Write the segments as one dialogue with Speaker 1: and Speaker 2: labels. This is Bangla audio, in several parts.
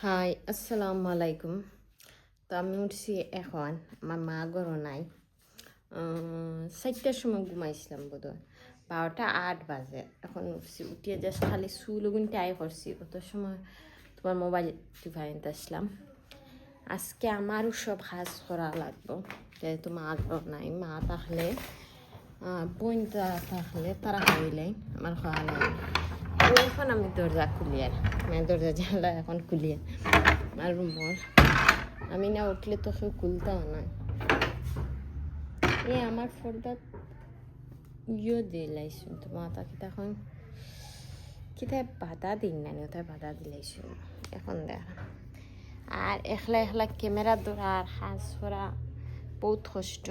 Speaker 1: হাই আসসালামু আলাইকুম। তো আমি উঠছি এখন, আমার মা গরো নাই। 4টার সময় ঘুমাইছিলাম বোধহয়, 12টা 8 বাজে এখন উঠছি। উঠিয়ে জাস্ট খালি চুলগুন টাই করছি, অত সময় তোমার মোবাইল টিভাইতে আসলাম। আজকে আমারও সব কাজ করা লাগবো, যেহেতু মা গরো নাই। মা থাকলে বোনটা থাকলে তারা খাইলে আমার খাওয়া লাগে। এখন আমি দরজা খুলিয়ে, মানে দরজা জানলা এখন খুলিয়ে আর রুমর আমি না উঠলে তো কেউ খুলতেও নয়। আমার ফোনটা দিলাইছো তোমার তাকে তখন কিতায় বাধা দিন না, ওটাই বাধা দিলাইছো এখন দেখা। আর একলা একলা ক্যামেরা ধরা আর হাজ করা বহুত কষ্ট।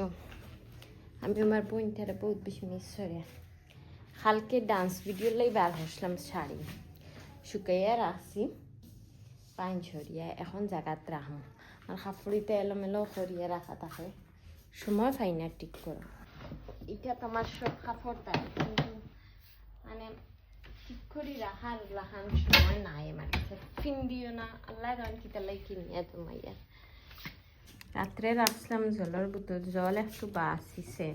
Speaker 1: আমি আমার বোনটারে বহুত বেশি মিস করি। কালকে ডান্স ভিডিও লাই বার হসলাম, শাড়ি শুকাইয়া রাখছি পাইন ছড়িয়া, এখন জায়গাত রাখুন। আর কাপড়িতে এলোমেলো করিয়া রাখা থাকে, সময় পাই না ঠিক করো। এটা তোমার সব কাপড় তাই, কিন্তু মানে ঠিক করে রাখার লাখান সময় নাই আমার কাছে। ফিন্দিও না আল্লাহ রান কিতালাই কিনিয়া তোমাইয়া। রাত্রে রাখছিলাম জলের বোতল, জল একটু বাসিছে।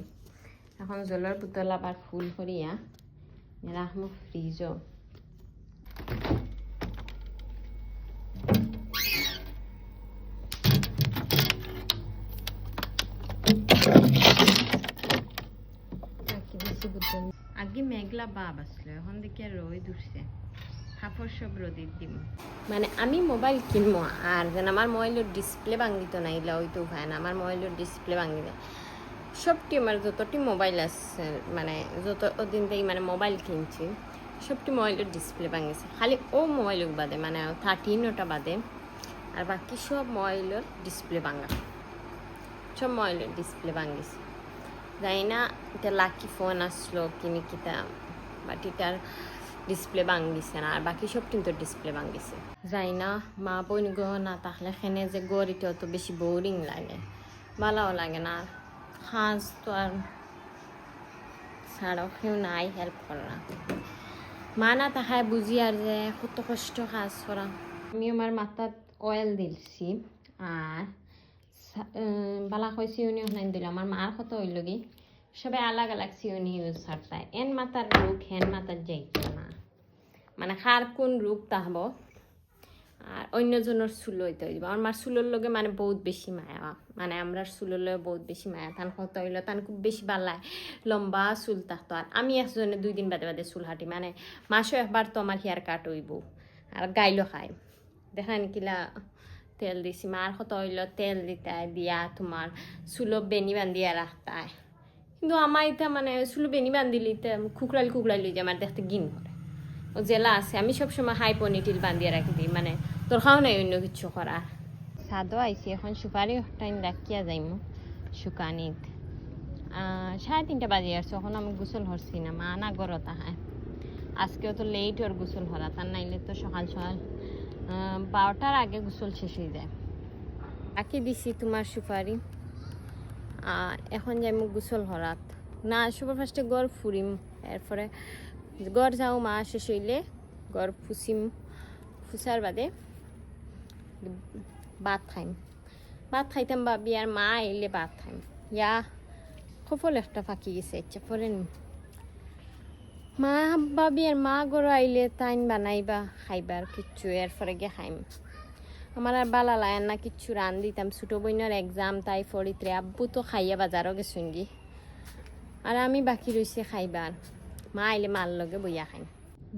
Speaker 1: এখন জলের বোতল আবার ফুল করিয়া রাখবো ফ্রিজও। আগে মেঘলা ভাব আসলো, এখন দেখি আর রোদ উঠছে। কাপড় সব রোদের দিম। মানে আমি মোবাইল কিনবো, আর যেন আমার মোবাইলের ডিসপ্লে ভাঙিত না, এগুলো হইতেও হয় না। আমার মোবাইলের ডিসপ্লে ভাঙিলে সবটি আমার যতটি মোবাইল আছে, মানে যত দিন থেকে মানে মোবাইল কিনছি সবটি মোবাইলের ডিসপ্লে ভাঙিছে। খালি ও মোবাইলের বাদে, মানে 13টা বাদে, আর বাকি সব মোবাইলের ডিসপ্লে ভাঙা, সব মোবাইলের ডিসপ্লে ভাঙিছে। জানি না এটা লাকি ফোন আসলো কিনি কিতা, বাট এটার ডিসপ্লে ভাঙিছে না। আর বাকি সব কিন্তু ডিসপ্লে ভাঙিছে। যাই না মা বোন গো না থাকলে খেনে যে গড় এটা অত বেশি বোরিং লাগে, ভালোও লাগে না। কাজ তো আর ছাড়াও কেউ নাই হেল্প করে না। মা না তাহায় বুঝি আর যে কত কষ্ট কাজ করা। আমি আমার মাথাত অয়েল দিলছি আর বালা কই সিউনি হনাইন দিল। আমার মার কত হইল কি সবাই আলাগ আলাগ সিউনি ইউজ করতায়। এন মাথার রোগ হেন মাথার যাইত না, মানে খার কোন রোগ তাহব। আর অন্যজনের চুল হইতে হইব। আমার মার চুলের লগে মানে বহুত বেশি মায়া, মানে আমরা চুলের লগে বহুত বেশি মায়া। তান কত হইল তান খুব বেশি ভাল লাগে, লম্বা চুল থাকতো। আর আমি একজনে 2 দিন বাদে বাদে চুল হাঁটি, মানে মাসও একবার তো আমার হেয়ার কাট হইব। আর গাইলো খাই দেখান কিলা তেল দিছি। মার কত হইল তেল দিতায় দিয়া তোমার চুলো বেনি বান্ধিয়া রাখতায়। কিন্তু আমার এটা মানে চুলো বেনি বান্ধিলি খুকড়ালি লই যে আমার দেখতে গিন করে। ও জেলা আছে, আমি সবসময় হাই পনিটিল বান্ধিয়ে রাখি দিই, মানে তোর খাও নাই অন্য কিছু করার। সাদও আইসি এখন সুপারি টাইম রাখিয়া যাইমু শুকানিত। 3:30 বাজে আসছে, এখন আমি গোসল হরছি না। মা না গরত আহায়, আজকেও তো লেট ওর গোসল হরা, তার নাইলে তো সকাল সকাল 12টার আগে গোসল শেষ হয়ে যায়। আঁকি দিছি তোমার সুপারি। এখন যাইমু গোসল হরাত না, সবার ফার্স্টে গড় ফুরিম, এরপরে গড় যাও মা শেষ হইলে গড় ফুসিম। ফুসার বাদে ভাত খাইম, ভাত খাইতাম ভাবি। আর মা আইলে ভাত খাইম। ইয়া কফল একটা ফাঁকি গেছে, ইচ্ছা পরে নি মা ভাবি আর মা গড় আইলে তাইন বানাইবা খাইবার কিচ্ছু, এরপরে গিয়ে খাইম। আমার আর বালা লায় না কিচ্ছু রান দিতাম। ছোটো বইনের এক্সাম তাই ফরিত্রে, আব্বু তো খাইয়া বাজারও গেছুন গি, আর আমি বাকি রয়েছে খাইবার। মা আইলে মার লগে বইয়া খাইম।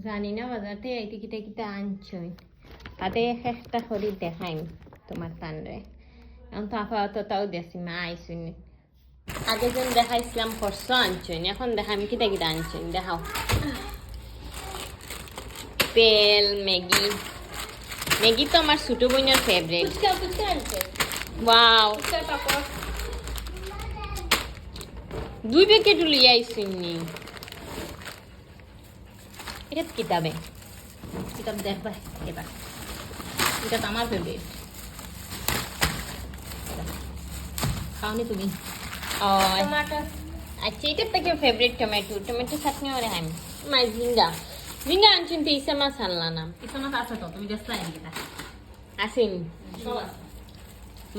Speaker 1: জানি না বাজারতে আইতে কিটা কিটা আনছই, তাতে একটা করি দেখাইম তোমার তানরে। এখন তো আপাতত তাও দেখছি মা আইসুন। আগে যেন দেখাইছিলাম ফর্স আনছইন, এখন দেখাইম কিটা কিটা আনছইন দেখাও। তেল, ম্যাগি। ম্যাগি তো আমার ছোট বোনের ফেভারিট। ওয়াও, 2 প্যাকেট লিয়ে আইসুনি। এটা কিতাবে কিতাব দেখবা এবার, এটা তো আমার ফেভারিট। খাওনি তুমি? আচ্ছা, এটা থেকে ফেভারিট টমেটো। টমেটো চাটনি করে খাইম। মাই ঝিঙ্গা ঝিঙ্গা আনছেন তো ইসা মাছ আনলা না? ইসা মাছ আছে তো, তুমি দেখলা এটা আসেনি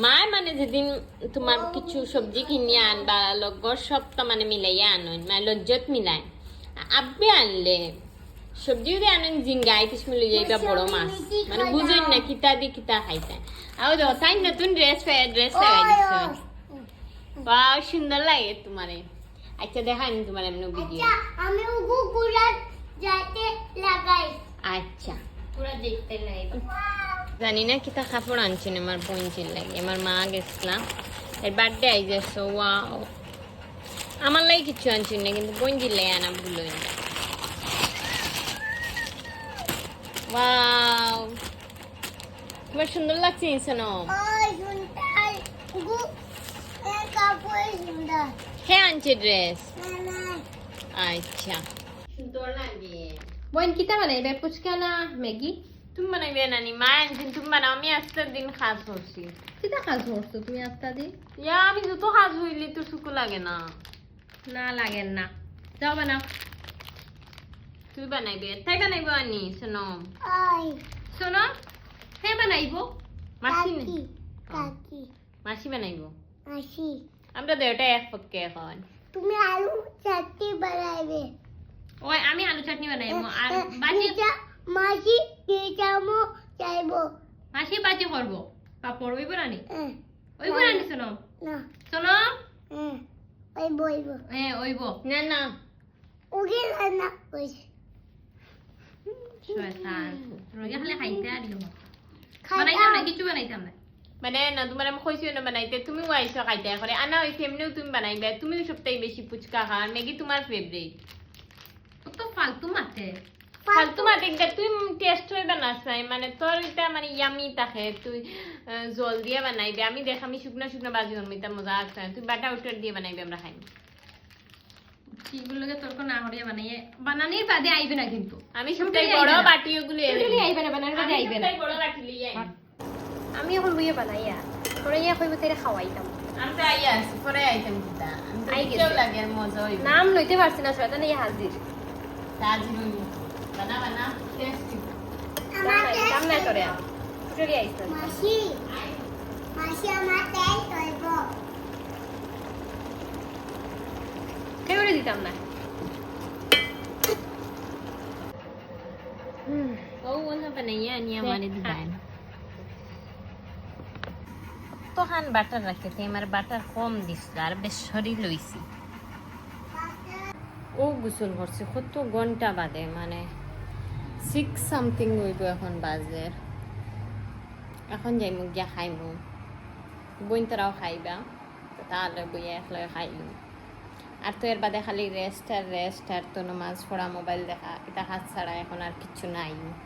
Speaker 1: মায় মানে যেদিন তোমার কিছু সবজি কিনে আন বা লগর সব তো মানে মিলাইয়া আনন মানে লজ্জত মিলাই আব্বে আনলে সবজি যদি আনেন জিঙ্গাই কিছু লই যাইবা বড় মাছ মানে বুঝুন না কিতা দি কিতা খাইতে আও তো তাই নতুন ড্রেস লাগাই দিছ বাহ সুন্দর লাগে তোমারে আচ্ছা দেখা আমি তোমার এমন ভিডিও
Speaker 2: আমি উগু পুরা যাইতে লাগাই
Speaker 1: আচ্ছা
Speaker 2: পুরা দেখতে লাগাই
Speaker 1: জানি না কিতা কাপড় আনছেন আমার বোনচির লাগে আমার মা গেছিলাম এর বার্থডে আই যাচ্ছে ওয়াও আমার লাগে কিছু আনছেন না কিন্তু বোনচির লাগে আনা ভুল হয়ে যায় ওয়াও তোমার সুন্দর লাগছে শোনো
Speaker 2: ওই সুন্দর উগু এর কাপড় সুন্দর
Speaker 1: হ্যাঁ আনছে ড্রেস
Speaker 2: না
Speaker 1: আচ্ছা সুন্দর লাগে
Speaker 3: বোন কিতা বানাইবে ফুচকা না ম্যাগি
Speaker 1: তুমি বানাইবে নানি মা আনছেন তুমি বানাও আমি আজকের দিন খাস করছি
Speaker 3: কিতা কাজ করছো তুমি আস্তা দি
Speaker 1: ইয়া আমি যত খাস হইলে তো সুখ লাগে না
Speaker 3: না লাগেন না যাও বানাও
Speaker 1: তুই বানাইবে তাই বানাইবো আনি শোনো
Speaker 2: ওই
Speaker 3: শোনো হ্যাঁ বানাইবো
Speaker 1: মাসি নে
Speaker 2: কাকি কাকি
Speaker 1: মাসি বানাইবো
Speaker 2: আসি
Speaker 1: আমরা দেওটা এক পক্ষে এখন
Speaker 2: তুমি আলু চাটনি বানাইবে
Speaker 3: ওই আমি আলু চাটনি বানাইবো আর বাজি
Speaker 2: মাসি চামো চাইবো
Speaker 3: মাসি বাজি করবো পাপড় ওইব রানি ওইব
Speaker 2: না।
Speaker 3: রানি শোনো
Speaker 2: না
Speaker 3: শোনো
Speaker 2: ওই বইবো
Speaker 3: হ্যাঁ ওইব
Speaker 1: না না
Speaker 2: উগে রান্না কইছে
Speaker 3: শয়তান রোগা খালি খাইতে আর ইলো
Speaker 2: খাইতাম।
Speaker 3: বানাইতাম না কিছু বানাইতাম না
Speaker 1: মানে না তোমার আমি কইছি না বানাইতে তুমি ওয়াইছো খাইতে করে আনা ওই এমনিও তুমি বানাইবে তুমি সবটাই বেশি ফুচকা খাও ম্যাগি তোমার ফেভারিট
Speaker 3: ও তো ফালতু মাতে
Speaker 1: ফালতু মাতে তুই টেস্ট হয়ে বানাস মানে তোর এটা মানে ইয়ামি থাকে তুই জল দিয়ে বানাইবে আমি দেখ আমি শুকনো শুকনো বাজি হল এটা মজা আছে তুই বাটা উটার দিয়ে বানাইবে আমরা খাই
Speaker 3: কিগুলোকে তোর না হরিয়া বানাইয়ে বানানির বাদে আইবে না কিন্তু
Speaker 1: আমি সবটাই বড় বাটি ওগুলো
Speaker 3: টুটুলি আইবে না বানানির বাদে আইবে না
Speaker 1: বড় বাটি লিয়ে আই
Speaker 3: আমি এখন লইয়া বানাইয়া তোরা ইয়া কইব তেরে খাওয়াইতাম
Speaker 1: আমরা আইয়া আছি পরে আইতাম কিটা
Speaker 3: আই গেছে।
Speaker 1: কেউ লাগে আর মজা হইবে
Speaker 3: নাম লইতে পারছি না শয়তান এই হাজির
Speaker 1: তাজি হইবে বানা বানা টেস্টি
Speaker 3: নাম না করে টুটুলি আইছে
Speaker 2: মাসি মাসি আমার তেল কইব
Speaker 3: কেউরে দিতাম না
Speaker 1: ও ওনা বানাইয়া নিয়ে আমারে দিবেন তো খান বাটার রাখতে আমার বাটার কম দিছিল আর বেশ শরীর লইছি ও গোসল করছে কত ঘন্টা বাদে মানে 6 সামথিং হইব এখন বাজের এখন যাই মুখ গিয়া খাইমু বইন তারাও খাইবা তো তাহলে বইয়া একলগে খাইলু আর তো এর বাদে খালি রেস্ট আর তো নামাজ পড়া মোবাইল দেখা এটা হাত ছাড়া এখন আর কিছু নাই